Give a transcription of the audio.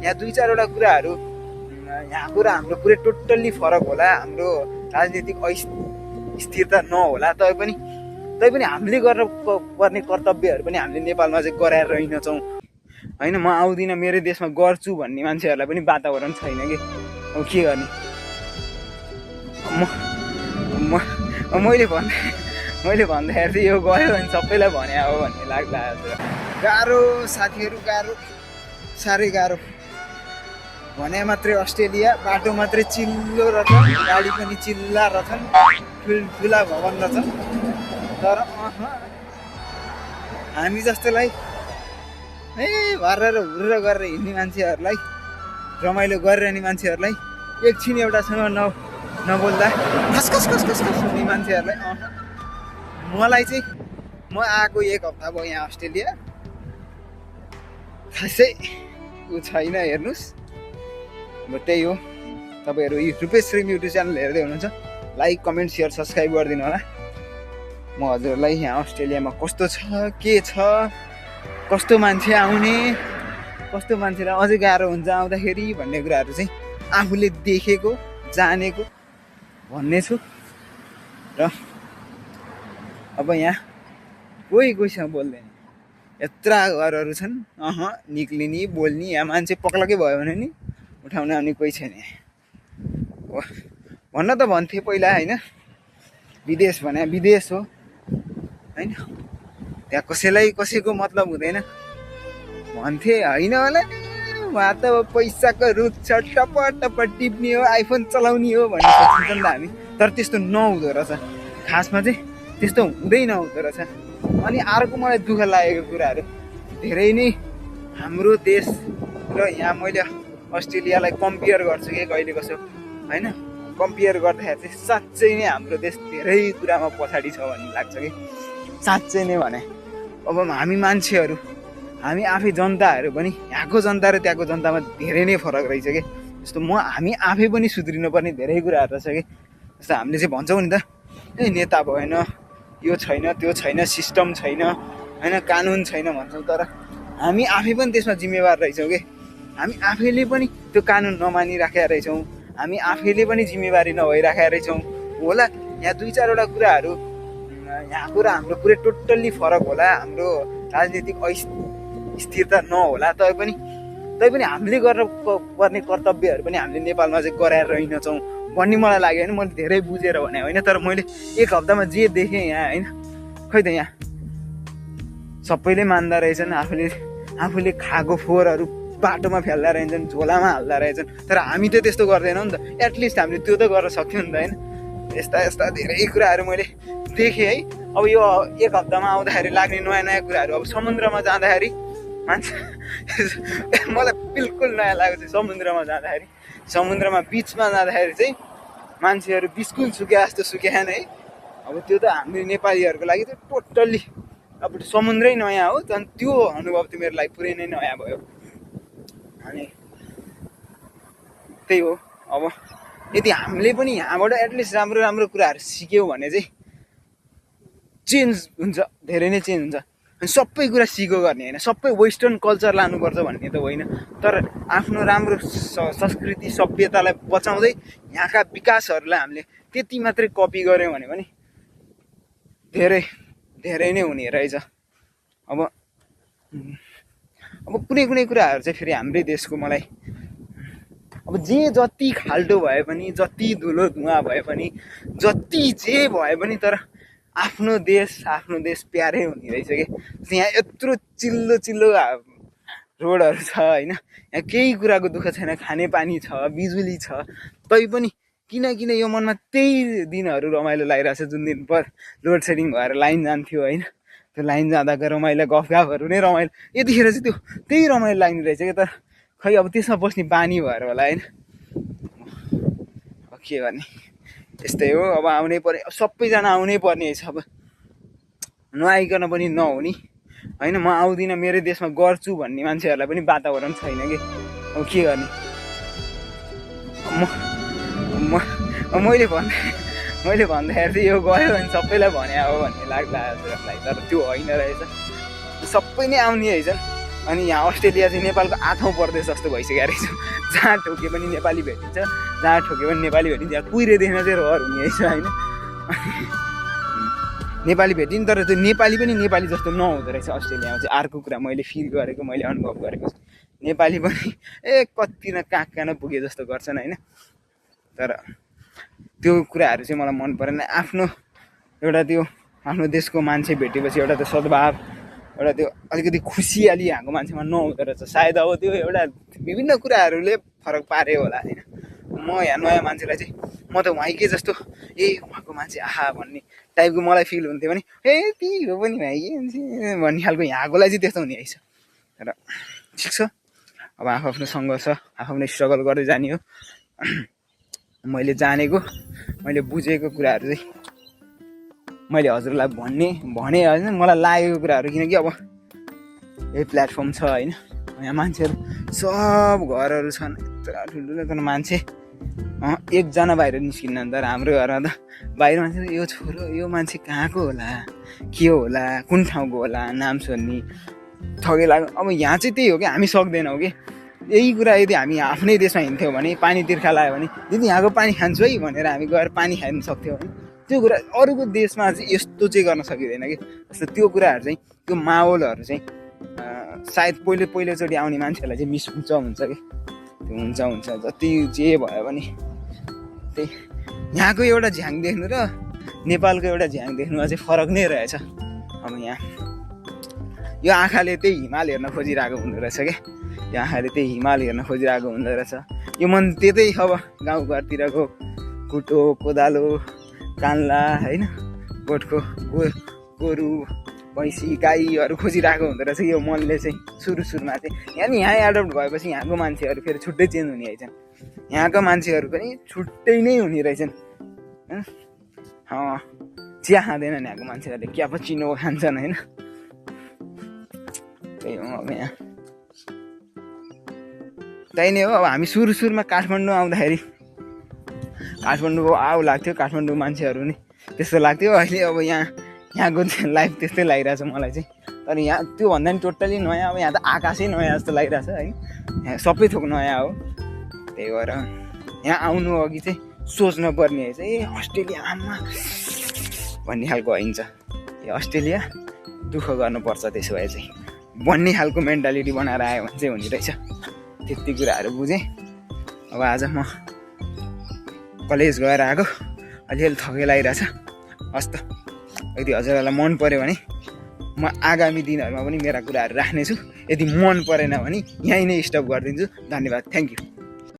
यहाँ दुई चारवटा कुराहरू यहाँको र हाम्रो पुरै टोटल्ली फरक होला, हाम्रो राजनीतिक स्थिरता नहोला, तैपनि हामीले गर्न पर्ने कर्तव्यहरू पनि हामीले नेपालमा चाहिँ गराएर रहेनछौँ होइन। म आउँदिनँ मेरो देशमा गर्छु भन्ने मान्छेहरूलाई पनि वातावरण छैन कि, अब के गर्ने। मैले भन्दाखेरि चाहिँ यो गयो भने सबैलाई भने हो भन्ने लाग्ला। गाह्रो साथीहरू, गाह्रो, साह्रै गाह्रो। भने मात्रै अस्ट्रेलिया, बाटो मात्रै चिल्लो रहेछ, गाडी पनि चिल्ला रहेछन्, ठुल्ठुला भवन रहेछन्, तर हामी जस्तोलाई भरेर हुर्र गरेर हिँड्ने मान्छेहरूलाई, रमाइलो गरिरहने मान्छेहरूलाई एकछिन एउटासँग नबोल्दा खस हुने मान्छेहरूलाई मलाई चाहिँ, म आएको 1 हप्ता भयो यहाँ अस्ट्रेलिया, खासै ऊ छैन। हेर्नुहोस्, अब त्यही हो। तपाईँहरू रुपेश श्री युट्युब च्यानल हेर्दै हुनुहुन्छ, लाइक कमेन्ट सेयर सब्सक्राइब गरिदिनु होला। म हजुरलाई यहाँ अस्ट्रेलियामा कस्तो छ, के छ, कस्तो मान्छे आउने, कस्तो मान्छेलाई अझै गाह्रो हुन्छ आउँदाखेरि भन्ने कुराहरू चाहिँ आफूले देखेको जानेको भन्ने छु। र अब यहाँ कोहीसँग बोल्दैन, यत्रा घरहरू छन्, निक्लिने बोल्ने, यहाँ मान्छे पक्लकै भयो भने नि उठाउन आउने कोही छैन। भन्न त भन्थे पहिला होइन, विदेश भने विदेश हो होइन, त्यहाँ कसैलाई कसैको मतलब हुँदैन भन्थे होइन होला। उहाँ त पैसाको रुख छ, टप टिप्ने हो, आइफोन चलाउने हो भन्ने सोचिन्छ नि त हामी, तर त्यस्तो नहुँदो रहेछ। खासमा चाहिँ त्यस्तो हुँदै नहुँदो रहेछ। अनि अर्को मलाई दुःख लागेको कुराहरू धेरै नै, हाम्रो देश र यहाँ मैले अस्ट्रेलियालाई कम्पेयर गर्छु कि कहिले कसो होइन, कम्पेयर गर्दाखेरि चाहिँ साँच्चै नै हाम्रो देश धेरै कुरामा पछाडि छ भन्ने लाग्छ कि, साँच्चै नै भने। अब हामी मान्छेहरू, हामी आफै जनताहरू पनि, यहाँको जनता र त्यहाँको जनतामा धेरै नै फरक रहेछ कि। जस्तो हामी आफै पनि सुध्रिनुपर्ने धेरै कुराहरू रहेछ कि। जस्तो हामीले चाहिँ भन्छौँ नि त, नेता भएन, यो छैन, त्यो छैन, सिस्टम छैन होइन, कानुन छैन भन्छौँ, तर हामी आफै पनि त्यसमा जिम्मेवार रहेछौँ कि। हामी आफैले पनि त्यो कानुन नमानिराखेका रहेछौँ, हामी आफैले पनि जिम्मेवारी नभइराखेका रहेछौँ होला। यहाँ दुई चारवटा कुराहरू यहाँको र हाम्रो पुरै टोटल्ली फरक होला, हाम्रो राजनीतिक स्थिरता नहोला, तैपनि हामीले गर्न पर्ने कर्तव्यहरू पनि हामीले नेपालमा चाहिँ गराएर रहेनछौँ भन्ने मलाई लाग्यो होइन। मैले धेरै बुझेर भने होइन, तर मैले 1 हप्तामा जे देखेँ यहाँ होइन, खै त यहाँ सबैले मान्दा रहेछन्, आफूले खाएको फोहोरहरू बाटोमा फ्याल्दा रहेछन्, झोलामा हाल्दा रहेछन्, तर हामी त त्यस्तो गर्दैनौँ नि त। एटलिस्ट हामीले त्यो त गर्न सक्थ्यौँ नि त होइन। यस्ता धेरै कुराहरू मैले देखेँ है। अब यो 1 हप्तामा आउँदाखेरि लाग्ने नयाँ कुराहरू, अब समुद्रमा जाँदाखेरि मान्छे मलाई बिल्कुल नयाँ लागेको छ। समुद्रमा जाँदाखेरि, समुद्रमा बिचमा जाँदाखेरि चाहिँ मान्छेहरू बिस्कुल सुके जस्तो सुकेन है। अब त्यो त हाम्रो नेपालीहरूको लागि त टोटल्ली अब समुद्रै नयाँ हो, झन् त्यो अनुभव चाहिँ मेरो लागि पुरै नै नयाँ भयो। अनि त्यही हो। अब यदि हामीले पनि यहाँबाट एटलिस्ट राम्रो कुराहरू सिक्यौँ भने चाहिँ चेन्ज हुन्छ, धेरै नै चेन्ज हुन्छ। अनि सबै कुरा सिको गर्ने होइन, सबै वेस्टर्न कल्चर लानुपर्छ भन्ने त होइन, तर आफ्नो राम्रो संस्कृति सभ्यतालाई बचाउँदै यहाँका विकासहरूलाई हामीले त्यति मात्रै कपी गऱ्यौँ भने पनि धेरै नै हुने रहेछ। अब कुनै कुराहरू चाहिँ फेरि हाम्रै देशको मलाई अब जति खाल्टो भए पनि, जति धुलो धुवा भए पनि, जति जे भए पनि, तर आफ्नो देश प्यारै हुने रहेछ कि। यहाँ यत्रो चिल्लो रोडहरू छ होइन, यहाँ केही कुराको दुःख छैन, खाने पानी छ, बिजुली छ, तैपनि किन यो मनमा त्यही दिनहरू रमाइलो लागिरहेछ जुन दिन पर लोड सेडिङ भएर लाइन जान्थ्यो होइन। त्यो लाइन जाँदाको रमाइलो, गफगाफहरू नै रमाइलो, यतिखेर चाहिँ त्यही रमाइलो लाग्ने रहेछ कि। तर खै अब त्यसमा बस्ने बानी भएर होला होइन, अब के गर्ने, यस्तै हो। अब आउनै पर्ने, सबैजना आउनै पर्ने छ। अब नआइकन पनि नहुने होइन। म आउँदिनँ मेरो देशमा गर्छु भन्ने मान्छेहरूलाई पनि वातावरण छैन कि, अब के गर्ने। मैले भन्दाखेरि चाहिँ यो गयो भने सबैलाई भने हो भन्ने लाग्ला हजुरहरूलाई, तर त्यो होइन रहेछ। सबै नै आउने रहेछन्, अनि यहाँ अस्ट्रेलिया चाहिँ नेपालको 8औँ प्रदेश जस्तो भइसकेको रहेछ। जहाँ ठोके पनि नेपाली भेटिन्छ, जहाँ ठोके पनि नेपाली भेटिन्छ। यहाँ कुहिरेदेखि चाहिँ रहर हुने रहेछ होइन। नेपाली भेटिन् तर त्यो नेपाली पनि नेपाली जस्तो नहुँदो रहेछ अस्ट्रेलियामा चाहिँ। अर्को कुरा मैले फिल गरेको, मैले अनुभव गरेको नेपाली पनि कति न कहाँ न पुगे जस्तो गर्छन् होइन। तर त्यो कुराहरू चाहिँ मलाई मन परेन। आफ्नो एउटा त्यो आफ्नो देशको मान्छे भेटेपछि एउटा त्यो सद्भाव, एउटा त्यो अलिकति खुसियाली यहाँको मान्छेमा नहुँदो रहेछ। सायद अब त्यो एउटा विभिन्न कुराहरूले फरक पारे होला होइन। म यहाँ नयाँ मान्छेलाई चाहिँ म त उहाँकै जस्तो उहाँको मान्छे आहा भन्ने टाइपको मलाई फिल हुन्थ्यो भने ती हो पनि भाइ भन्ने खालको यहाँकोलाई चाहिँ त्यस्तो हुने रहेछ। तर ठिक छ, अब आफ्नो सङ्घर्ष आफ्नो स्ट्रगल गर्दै जाने हो। मैले जानेको मैले बुझेको कुराहरू चाहिँ मैले हजुरलाई भने होइन, मलाई लागेको कुराहरू। किनकि अब यही प्लेटफर्म छ होइन, यहाँ मान्छेहरू सब घरहरू छन् यत्रो ठुल्ठुलो, तर मान्छे एकजना बाहिर निस्किन्न। तर हाम्रो घरमा त बाहिर मान्छे यो छोरो यो मान्छे कहाँको होला, के होला, कुन ठाउँको होला, नाम सोध्ने ठगे लाग्यो। अब यहाँ चाहिँ त्यही हो कि हामी सक्दैनौँ कि। यही कुरा यदि हामी आफ्नै देशमा हिँड्थ्यौँ भने पानी तिर्खा लाग्यो भने दिदी यहाँको पानी खान्छु है भनेर हामी गएर पानी खान सक्थ्यौँ होइन। त्यो कुरा अरूको देशमा चाहिँ यस्तो चाहिँ गर्न सकिँदैन कि। जस्तो त्यो कुराहरू चाहिँ त्यो माहौलहरू चाहिँ सायद पहिलोचोटि आउने मान्छेहरूलाई चाहिँ मिस हुन्छ कि त्यो हुन्छ। जति जे भयो भने त्यही यहाँको एउटा झ्याङ देख्नु र नेपालको एउटा झ्याङ देख्नुमा चाहिँ फरक नै रहेछ। अब यहाँ यो आँखाले त्यही हिमाल हेर्न खोजिरहेको हुँदो रहेछ क्या, यो आँखाले त्यही हिमाल हेर्न खोजिरहेको हुँदो रहेछ। यो मन त्यतै अब गाउँघरतिरको कुटो कोदालो कान्ला होइन, गोठको गोरु भैँसी गाईहरू खोजिरहेको हुँदो रहेछ यो मनले चाहिँ। सुरुमा चाहिँ यहाँ एडप्ट भएपछि यहाँको मान्छेहरू फेरि छुट्टै चेन्ज हुने रहेछन्। यहाँको मान्छेहरू पनि छुट्टै नै हुने रहेछन्। चिया खाँदैनन् यहाँको मान्छेहरूले, क्यापुचिनो खान्छन् होइन। त्यही हो अब यहाँ त्यही नै हो। अब हामी सुरुमा काठमाडौँ आउँदाखेरि काठमाडौँको लाग्थ्यो, काठमाडौँ मान्छेहरू नि त्यस्तो लाग्थ्यो। अहिले अब यहाँको लाइफ त्यस्तै लागिरहेछ मलाई चाहिँ। तर यहाँ त्योभन्दा नि टोटल्ली नयाँ। अब यहाँ त आकाशै नयाँ जस्तो लागिरहेछ है, यहाँ सबै थोक नयाँ हो। त्यही भएर यहाँ आउनु अघि चाहिँ सोच्नु पर्ने चाहिँ अस्ट्रेलियामा भन्ने खालको होइन। यो अस्ट्रेलिया दुःख गर्नुपर्छ त्यसो भए चाहिँ भन्ने खालको मेन्टालिटी बनाएर आयो भने चाहिँ हुने रहेछ। त्यति कुराहरू बुझेँ। अब आज म कलेज गएर आएको, अलिअलि थकै लागिरहेछ। हस् त, यदि हजुरहरूलाई मन पऱ्यो भने म आगामी दिनहरूमा पनि मेरा कुराहरू राख्नेछु। यदि मन परेन भने यहीँ नै स्टप गरिदिन्छु। धन्यवाद, थ्याङ्क यू।